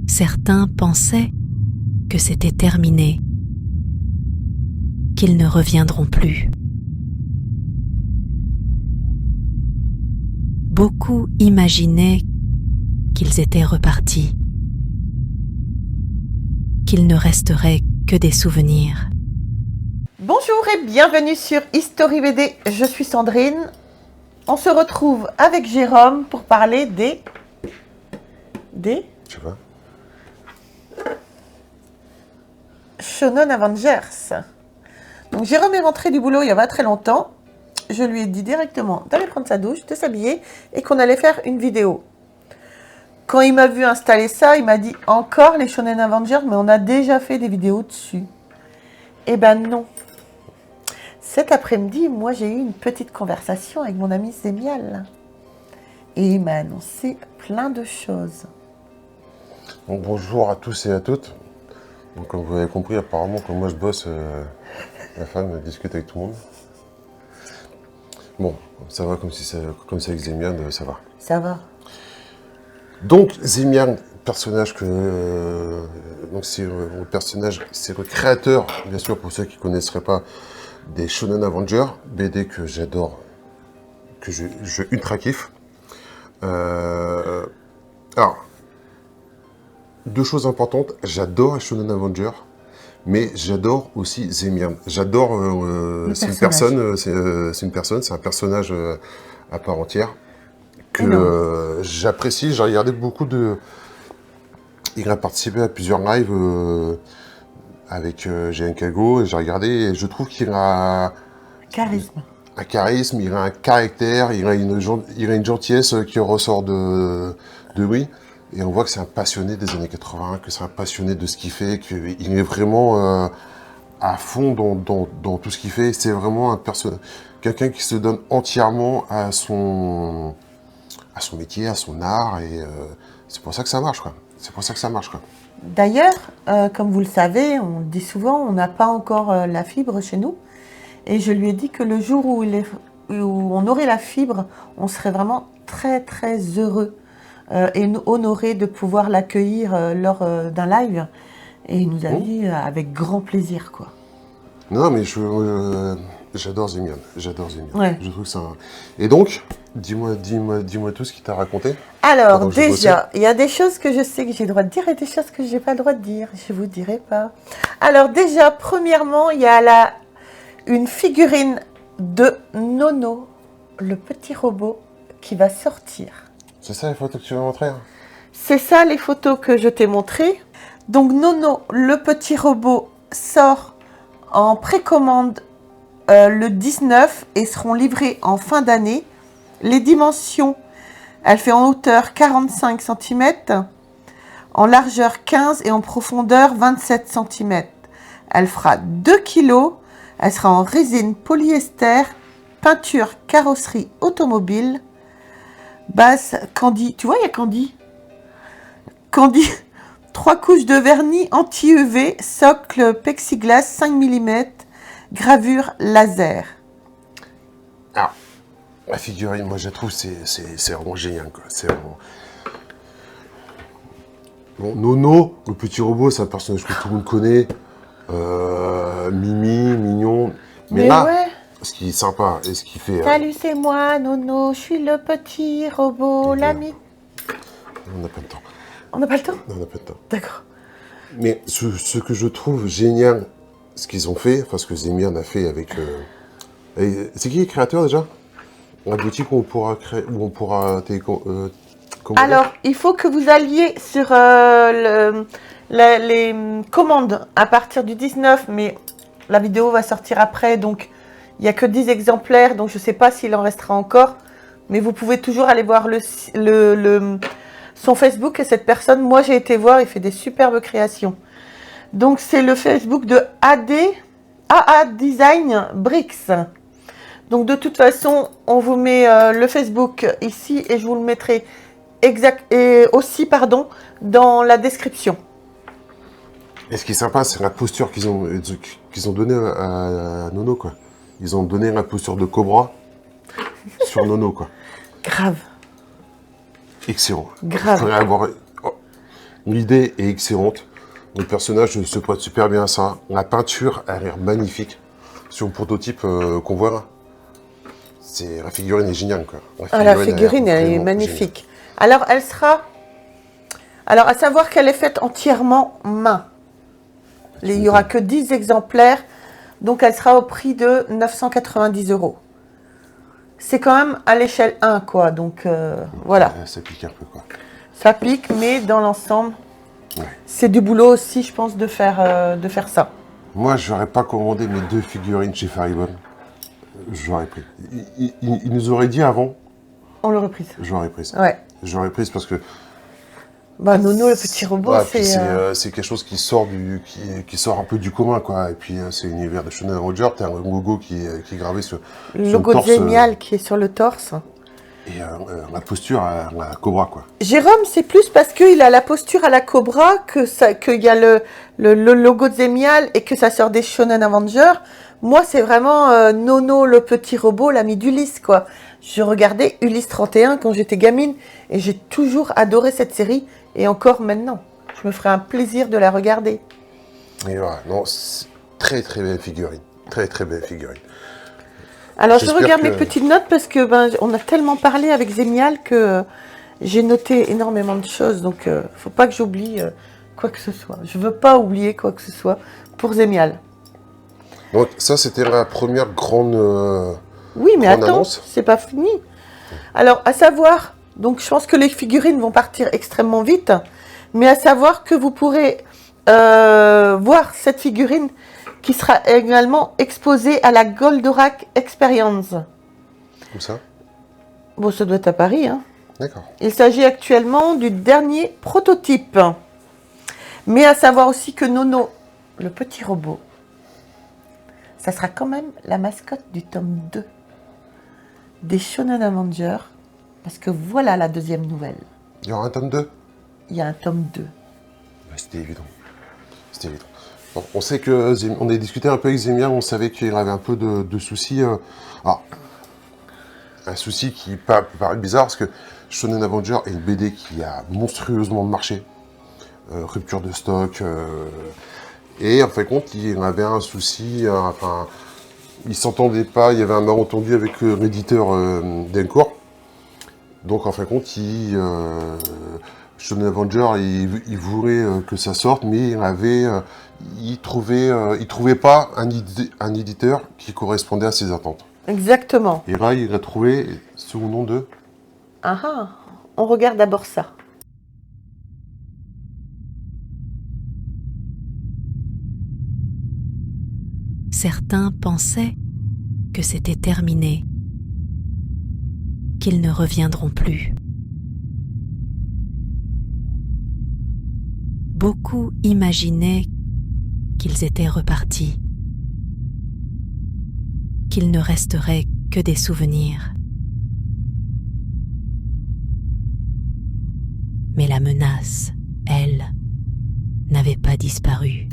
Certains pensaient que c'était terminé, qu'ils ne reviendront plus. Beaucoup imaginaient qu'ils étaient repartis, qu'il ne resterait que des souvenirs. Bonjour et bienvenue sur History BD, je suis Sandrine. On se retrouve avec Jérôme pour parler des... Tu vois, Shonen Avengers. Donc Jérôme est rentré du boulot il y a pas très longtemps. Je lui ai dit directement d'aller prendre sa douche, de s'habiller et qu'on allait faire une vidéo. Quand il m'a vu installer ça, il m'a dit encore les Shonen Avengers, mais on a déjà fait des vidéos dessus. Eh ben non. Cet après-midi, moi j'ai eu une petite conversation avec mon ami Zémial. Et il m'a annoncé plein de choses. donc bonjour à tous et à toutes. Donc, comme vous avez compris, apparemment, quand moi je bosse, la femme discute avec tout le monde. Bon, ça va comme c'est avec Zemian, ça va. Ça va. Donc Zemian, personnage que... donc c'est le personnage, c'est le créateur, bien sûr pour ceux qui ne connaisseraient pas, des Shonen Avengers, BD que j'adore, que je ultra kiffe. Alors, deux choses importantes, j'adore les Shonen Avengers, mais j'adore aussi Zemian. J'adore, c'est une personne, c'est un personnage à part entière que j'apprécie. J'ai regardé beaucoup de... Il a participé à plusieurs lives avec GN Kago, et j'ai regardé et je trouve qu'il a... Charisme. Un charisme, il a un caractère, il a une gentillesse qui ressort de lui. Et on voit que c'est un passionné des années 80, que c'est un passionné de ce qu'il fait, qu'il est vraiment à fond dans tout ce qu'il fait. C'est vraiment quelqu'un qui se donne entièrement à son métier, à son art. Et c'est pour ça que ça marche, quoi. C'est pour ça que ça marche, quoi. D'ailleurs, comme vous le savez, on le dit souvent, on n'a pas encore la fibre chez nous. Et je lui ai dit que le jour où on aurait la fibre, on serait vraiment très très heureux et honoré de pouvoir l'accueillir lors d'un live. Et il nous a dit avec grand plaisir, quoi. Non, mais j'adore Zemian. J'adore Zemian. Ouais. Je trouve ça... Et donc, dis-moi tout ce qu'il t'a raconté. Alors déjà, il y a des choses que je sais que j'ai le droit de dire et des choses que je n'ai pas le droit de dire. Je vous dirai pas. Alors déjà, premièrement, il y a une figurine de Nono, le petit robot, qui va sortir. C'est ça les photos que tu veux montrer, hein? C'est ça les photos que je t'ai montrées. Donc Nono, le petit robot, sort en précommande le 19 et seront livrés en fin d'année. Les dimensions, elle fait en hauteur 45 cm, en largeur 15 et en profondeur 27 cm. Elle fera 2 kg. Elle sera en résine polyester, peinture carrosserie automobile, base Candy. Tu vois, il y a Candy. Candy, 3 couches de vernis anti-UV, socle plexiglas 5 mm, gravure laser. Alors, la figurine, moi je la trouve, c'est vraiment génial, quoi. C'est vraiment... Bon, Nono, le petit robot, c'est un personnage que tout le monde connaît. Mimi, mignon. Mais là, ouais. ce qui est sympa et ce qui fait... Salut, c'est moi, Nono, je suis le petit robot, l'ami. On n'a pas le temps. On n'a pas le temps? Non, on n'a pas le temps. D'accord. Mais ce que je trouve génial, ce qu'ils ont fait, enfin ce que Zemian a fait avec... c'est qui les créateurs déjà? La boutique où on pourra créer, où on pourra commander. Alors, il faut que vous alliez sur les commandes à partir du 19, mais la vidéo va sortir après, donc il n'y a que 10 exemplaires, donc je ne sais pas s'il en restera encore, mais vous pouvez toujours aller voir son Facebook et cette personne. Moi, j'ai été voir, il fait des superbes créations. Donc, c'est le Facebook de AA Design Bricks. Donc, de toute façon, on vous met le Facebook ici et je vous le mettrai dans la description. Et ce qui est sympa, c'est la posture qu'ils ont donnée à Nono, quoi. Ils ont donné la posture de cobra sur Nono, quoi. Grave. Excellent. Grave. Il faudrait avoir... L'idée est excellente. Le personnage se prête super bien à ça. La peinture a l'air magnifique. Sur le prototype qu'on voit là, la figurine est géniale, quoi. La figurine, elle est magnifique. Alors, elle sera... Alors, à savoir qu'elle est faite entièrement main. Il n'y aura que 10 exemplaires, donc elle sera au prix de 990 €. C'est quand même à l'échelle 1, quoi, donc voilà. Ça pique un peu, quoi. Ça pique, mais dans l'ensemble, c'est du boulot aussi, je pense, de faire ça. Moi, j'aurais pas commandé mes 2 figurines chez Faribon. J'aurais pris. Ils nous auraient dit avant. On l'aurait prise. J'aurais prise. Ouais. J'aurais prise parce que... Nono, le petit robot, c'est quelque chose qui sort qui sort un peu du commun, quoi. Et puis, c'est l'univers de Shonen Roger. T'as un logo qui est gravé sur le logo de Zemial qui est sur le torse. Et la posture à la cobra, quoi. Jérôme, c'est plus parce qu'il a la posture à la cobra qu'il y a le logo de Zemial et que ça sort des Shonen Avengers. Moi, c'est vraiment Nono, le petit robot, l'ami d'Ulysse, quoi. Je regardais Ulysse 31 quand j'étais gamine et j'ai toujours adoré cette série et encore maintenant. Je me ferais un plaisir de la regarder. Et voilà, non, très très belle figurine. Très très belle figurine. Alors, je regarde mes petites notes parce que on a tellement parlé avec Zemial que j'ai noté énormément de choses. Donc, faut pas que j'oublie quoi que ce soit. Je veux pas oublier quoi que ce soit pour Zemial. Donc, ça, c'était la première grande... oui, mais attends, c'est pas fini. Alors, à savoir, donc je pense que les figurines vont partir extrêmement vite, mais à savoir que vous pourrez voir cette figurine qui sera également exposée à la Goldorak Experience. Comme ça? Bon, ça doit être à Paris, hein. D'accord. Il s'agit actuellement du dernier prototype. Mais à savoir aussi que Nono, le petit robot, ça sera quand même la mascotte du tome 2 des Shonen Avengers, parce que voilà la deuxième nouvelle. Il y aura un tome 2? Il y a un tome 2. C'était évident. C'était évident. Bon, on sait que... On a discuté un peu avec Zemial, on savait qu'il avait un peu de soucis. Alors, un souci qui peut paraître bizarre, parce que Shonen Avenger est une BD qui a monstrueusement marché. Rupture de stock... Et en fin de compte, il avait un souci, il s'entendait pas, il y avait un malentendu avec l'éditeur Delcourt. Donc en fin de compte, Shonen Avenger, il voulait que ça sorte, mais il trouvait pas un éditeur qui correspondait à ses attentes. Exactement. Et là, il a trouvé sous le nom de... On regarde d'abord ça. Certains pensaient que c'était terminé, qu'ils ne reviendront plus. Beaucoup imaginaient qu'ils étaient repartis, qu'il ne resterait que des souvenirs. Mais la menace, elle, n'avait pas disparu.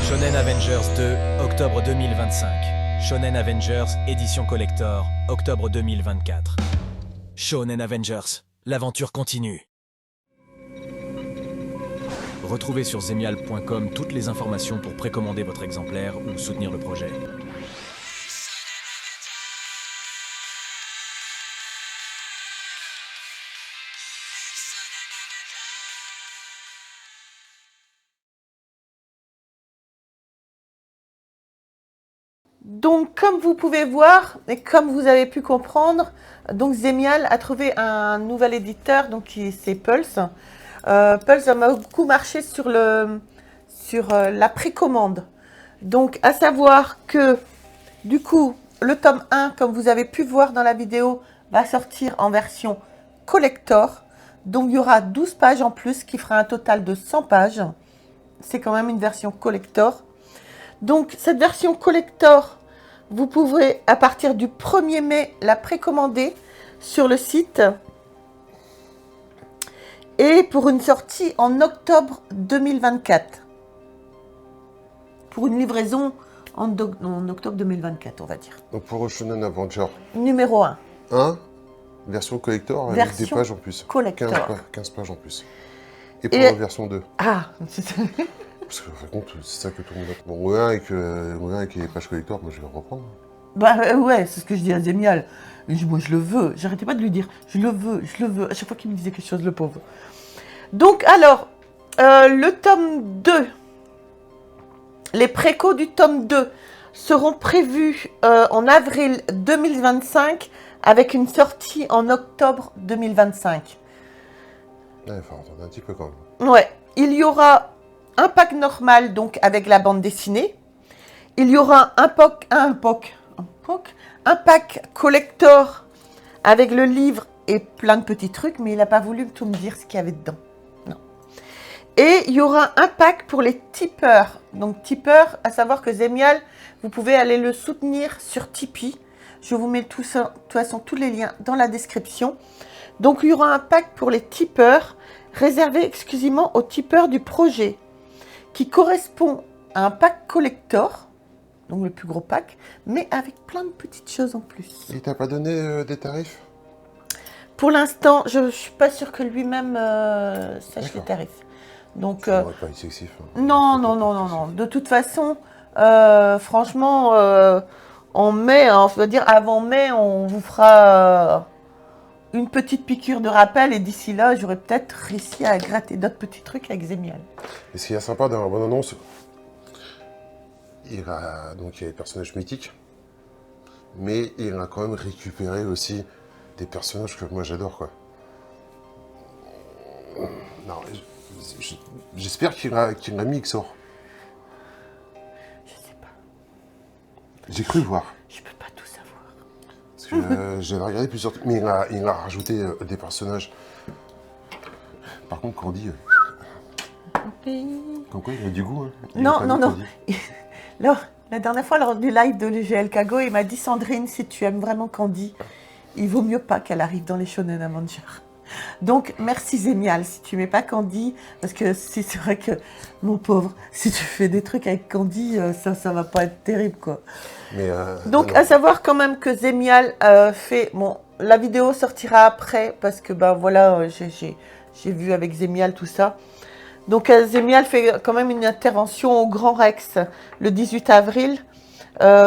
Shonen Avengers 2, octobre 2025. Shonen Avengers, édition collector, octobre 2024. Shonen Avengers, l'aventure continue. Retrouvez sur zemial.com toutes les informations pour précommander votre exemplaire ou soutenir le projet. Donc, comme vous pouvez voir, et comme vous avez pu comprendre, donc Zemial a trouvé un nouvel éditeur, donc c'est Pulse. Pulse a beaucoup marché sur la précommande. Donc, à savoir que, du coup, le tome 1, comme vous avez pu voir dans la vidéo, va sortir en version collector. Donc, il y aura 12 pages en plus, qui fera un total de 100 pages. C'est quand même une version collector. Donc, cette version collector, vous pourrez, à partir du 1er mai, la précommander sur le site. Et pour une sortie en octobre 2024. Pour une livraison en octobre 2024, on va dire. Donc pour Shonen Avenger Numéro 1. 1, version collector avec Version des pages en plus. collector. 15 pages en plus. Et pour Et- la version 2. Ah, Parce que, en fin de compte, c'est ça que tout le monde a. Bon, Moulin avec les pages collector, moi je vais reprendre. bah ouais, c'est ce que je dis à Zemial. Moi je le veux, j'arrêtais pas de lui dire, je le veux, à chaque fois qu'il me disait quelque chose, le pauvre. Donc alors, le tome 2, les précos du tome 2 seront prévus en avril 2025 avec une sortie en octobre 2025. Ouais, il faut attendre un petit peu quand même. Ouais, il y aura un pack normal, donc avec la bande dessinée. Il y aura un pack collector avec le livre et plein de petits trucs, mais il n'a pas voulu tout me dire ce qu'il y avait dedans. Non. Et il y aura un pack pour les tipeurs. Donc tipeurs, à savoir que Zemial, vous pouvez aller le soutenir sur Tipeee. Je vous mets tout ça, de toute façon tous les liens dans la description. Donc il y aura un pack pour les tipeurs, réservé exclusivement aux tipeurs du projet, qui correspond à un pack collector, donc le plus gros pack, mais avec plein de petites choses en plus. Il t'a pas donné des tarifs? Pour l'instant, je ne suis pas sûre que lui-même sache les D'accord. tarifs. Donc, Ça devrait pas être excessif. Hein. non. De toute façon, franchement, en mai, on va dire avant mai, on vous fera une petite piqûre de rappel et d'ici là, j'aurais peut-être réussi à gratter d'autres petits trucs avec Zemial. Et ce qui est sympa dans la bonne annonce, il y a les personnages mythiques, mais il a quand même récupéré aussi des personnages que moi j'adore, quoi. Non, j'espère qu'il a mis Xor. Je sais pas, J'ai cru voir. je peux pas tout savoir. Parce que j'avais regardé plusieurs trucs, mais il a rajouté des personnages. Par contre, Candy, comme quoi il a du goût. Hein. Il a pas Non. dit Candy. Alors, la dernière fois, lors du live de l'EGL Kago, il m'a dit, Sandrine, si tu aimes vraiment Candy, il vaut mieux pas qu'elle arrive dans les Shonen Avenger. Donc, merci Zemial, si tu mets pas Candy, parce que c'est vrai que, mon pauvre, si tu fais des trucs avec Candy, ça va pas être terrible, quoi. Mais, Donc, non. à savoir quand même que Zemial fait... Bon, la vidéo sortira après, parce que, ben voilà, j'ai vu avec Zemial tout ça. Donc, Zemial fait quand même une intervention au Grand Rex le 18 avril,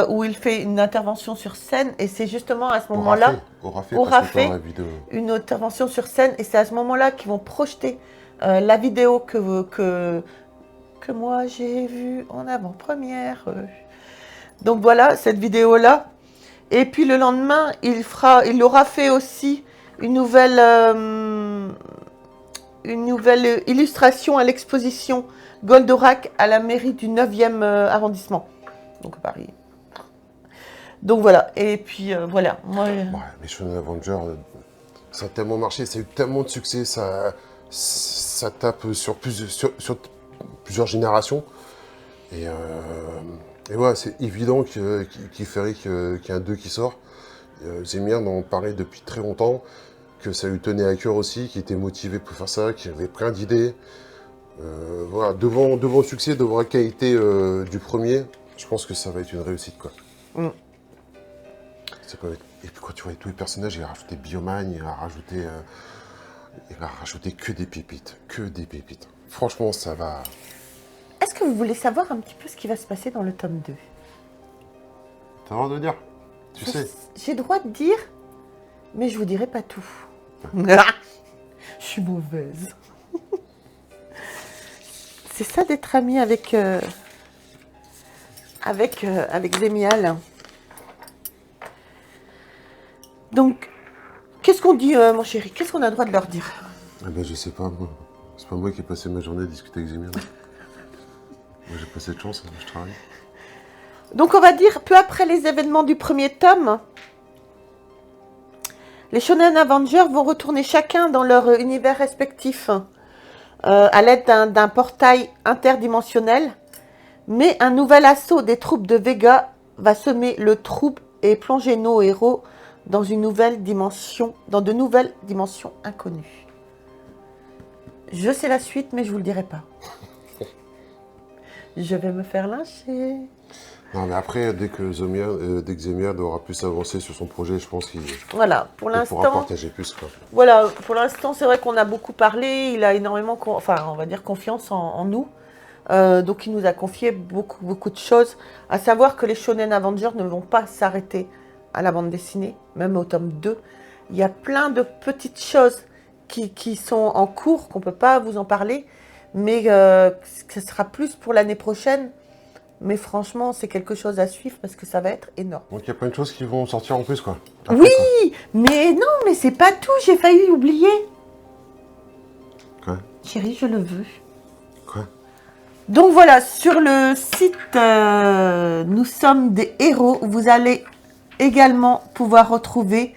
où il fait une intervention sur scène, et c'est justement à ce moment-là... Aura fait la vidéo. une intervention sur scène, et c'est à ce moment-là qu'ils vont projeter la vidéo que moi j'ai vue en avant-première. Donc voilà, cette vidéo-là. Et puis le lendemain, il aura fait aussi une nouvelle illustration à l'exposition Goldorak à la mairie du 9e arrondissement, donc à Paris. Donc voilà, et puis voilà. Moi, Ouais, mais Shonen Avenger, ça a tellement marché, ça a eu tellement de succès, ça tape sur plusieurs générations. Et ouais, c'est évident qu'il ferait qu'il y ait un 2 qui sort. Zemial en parlait depuis très longtemps, que ça lui tenait à cœur aussi, qu'il était motivé pour faire ça, qu'il avait plein d'idées. Voilà, devant le succès, devant la qualité du premier, je pense que ça va être une réussite, quoi. Mm. Et puis quand tu vois tous les personnages, il a rajouté Bioman, il a rajouté que des pépites, franchement, ça va. Est-ce que vous voulez savoir un petit peu ce qui va se passer dans le tome 2? T'as le droit de dire. Tu sais. J'ai le droit de dire, mais je vous dirai pas tout. Je suis mauvaise. C'est ça d'être amie avec Zémial. Donc, qu'est-ce qu'on dit, mon chéri? Qu'est-ce qu'on a le droit de leur dire? Ah ben, je sais pas, moi. C'est pas moi qui ai passé ma journée à discuter avec Zémial. Moi, j'ai pas cette chance, hein, je travaille. Donc, on va dire, peu après les événements du premier tome, les Shonen Avengers vont retourner chacun dans leur univers respectif à l'aide d'un portail interdimensionnel. Mais un nouvel assaut des troupes de Vega va semer le trouble et plonger nos héros dans de nouvelles dimensions inconnues. Je sais la suite, mais je vous le dirai pas. Je vais me faire lyncher. Non, mais après, dès que Zémial aura plus avancé sur son projet, je pense qu'il Voilà, pour pourra l'instant. partager plus, quoi. Voilà, pour l'instant, c'est vrai qu'on a beaucoup parlé. Il a énormément, on va dire, confiance en nous. Donc, il nous a confié beaucoup de choses. À savoir que les Shonen Avengers ne vont pas s'arrêter à la bande dessinée, même au tome 2. Il y a plein de petites choses qui sont en cours, qu'on ne peut pas vous en parler, mais ce sera plus pour l'année prochaine. Mais franchement, c'est quelque chose à suivre parce que ça va être énorme. Donc, il y a plein de choses qui vont sortir en plus, quoi. Après, Oui, quoi. mais non, mais c'est pas tout. J'ai failli oublier. Quoi? Chérie, je le veux. Quoi? Donc voilà, sur le site Nous sommes des héros, vous allez également pouvoir retrouver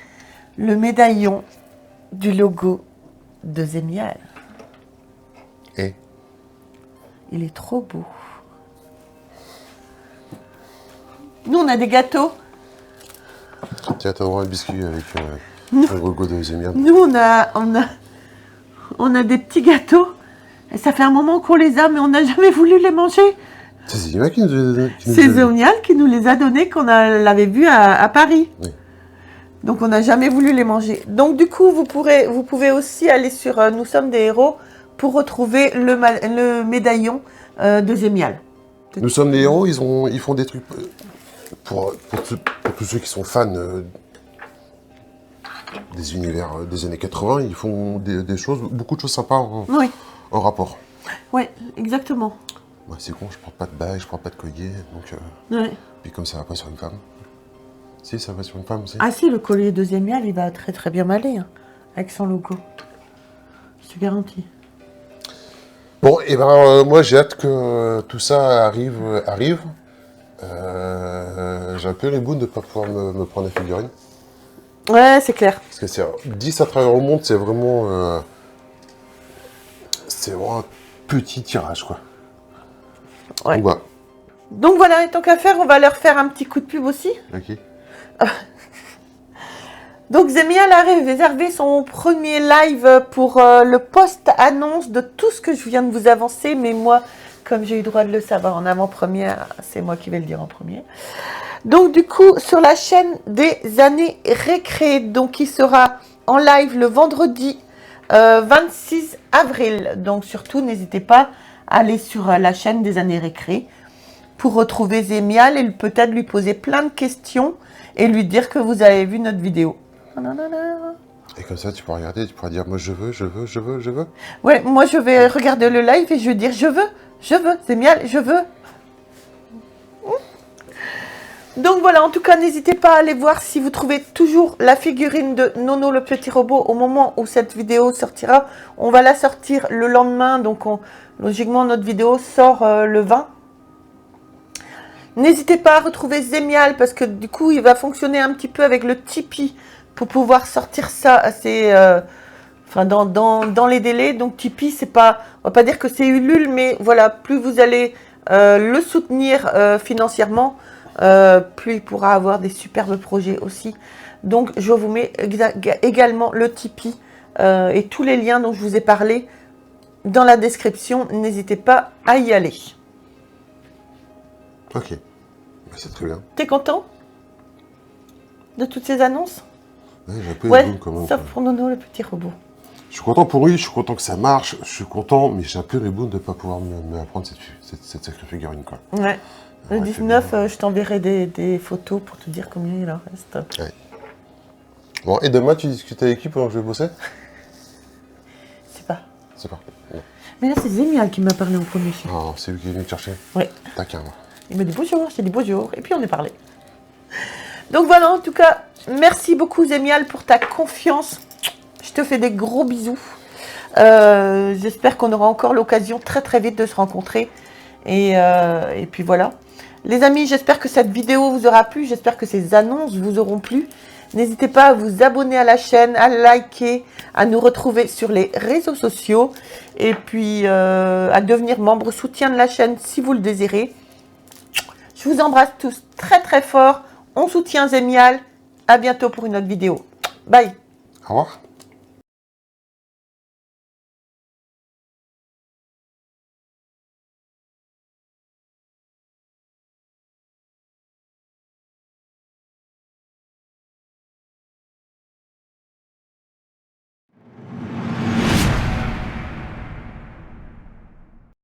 le médaillon du logo de Zémial. Et Il est trop beau. Nous, on a des gâteaux. tiens, t'as droit à un biscuit avec le logo de Zémial. Nous, on a des petits gâteaux. Et ça fait un moment qu'on les a, mais on n'a jamais voulu les manger. C'est Zémial qui nous a donné. C'est Zémial qui nous les a donnés, qu'on l'avait vu à Paris. Oui. Donc, on n'a jamais voulu les manger. Donc, du coup, vous pouvez aussi aller sur Nous sommes des héros pour retrouver le médaillon de Zémial. Nous sommes des héros, ils font des trucs pour tous ceux qui sont fans des univers des années 80, ils font des choses, beaucoup de choses sympas Oui, en rapport. ouais, exactement. Ouais, c'est con, je porte pas de bague, je porte pas de collier, donc Ouais. puis comme ça va pas sur une femme. Si, ça va sur une femme aussi. Ah si, le collier de Zémial, il va très très bien m'aller, hein, avec son logo. Je te garantis. Bon, et ben moi j'ai hâte que tout ça arrive. J'ai un peu les bouts de ne pas pouvoir me prendre la figurine. Ouais, c'est clair. Parce que c'est 10 à travers le monde, c'est vraiment un petit tirage, quoi. Ouais. Donc, voilà. Donc voilà, et tant qu'à faire, on va leur faire un petit coup de pub aussi. Ok. Donc Zémial a réservé son premier live pour le post-annonce de tout ce que je viens de vous avancer. Mais moi, comme j'ai eu droit de le savoir en avant-première, c'est moi qui vais le dire en premier. Donc du coup, sur la chaîne des années récré, donc il sera en live le vendredi 26 avril. Donc surtout, n'hésitez pas à aller sur la chaîne des années récré pour retrouver Zémial et peut-être lui poser plein de questions et lui dire que vous avez vu notre vidéo. Et comme ça, tu pourras regarder, tu pourras dire, moi je veux. Ouais, moi je vais regarder le live et je vais dire je veux, Zémial, je veux. Donc voilà, en tout cas, n'hésitez pas à aller voir si vous trouvez toujours la figurine de Nono le petit robot au moment où cette vidéo sortira. On va la sortir le lendemain, donc logiquement notre vidéo sort le 20. N'hésitez pas à retrouver Zémial parce que du coup, il va fonctionner un petit peu avec le Tipeee pour pouvoir sortir ça assez, dans les délais. Donc Tipeee, c'est pas, on va pas dire que c'est Ulule, mais voilà, plus vous allez le soutenir financièrement, plus il pourra avoir des superbes projets aussi. Donc je vous mets également le Tipeee et tous les liens dont je vous ai parlé dans la description. N'hésitez pas à y aller. Ok. C'est très bien. T'es content de toutes ces annonces? Ouais, j'ai un peu Ouais, les boules quand même. sauf pour Nono le petit robot. Je suis content pour lui, je suis content que ça marche, je suis content, mais j'ai un peu les boules de ne pas pouvoir me prendre cette sacrée figurine, quoi. Ouais. Le Ouais, 19, c'est bien. je t'enverrai des photos pour te dire combien il en reste. Ouais. Bon, et demain, tu discutes avec qui pendant que je vais bosser? Je sais pas. C'est pas. Bon. Mais là, c'est Zémial qui m'a parlé en premier. Ah, c'est lui qui est venu te chercher? Ouais. Taquin, moi. Il m'a dit bonjour, j'ai dit bonjour, et puis on est parlé. Donc voilà, en tout cas, merci beaucoup Zémial pour ta confiance. Je te fais des gros bisous. J'espère qu'on aura encore l'occasion très très vite de se rencontrer. Et puis voilà. Les amis, j'espère que cette vidéo vous aura plu. J'espère que ces annonces vous auront plu. N'hésitez pas à vous abonner à la chaîne, à liker, à nous retrouver sur les réseaux sociaux. Et puis à devenir membre soutien de la chaîne si vous le désirez. Je vous embrasse tous très très fort. On soutient Zémial. À bientôt pour une autre vidéo. Bye. Au revoir.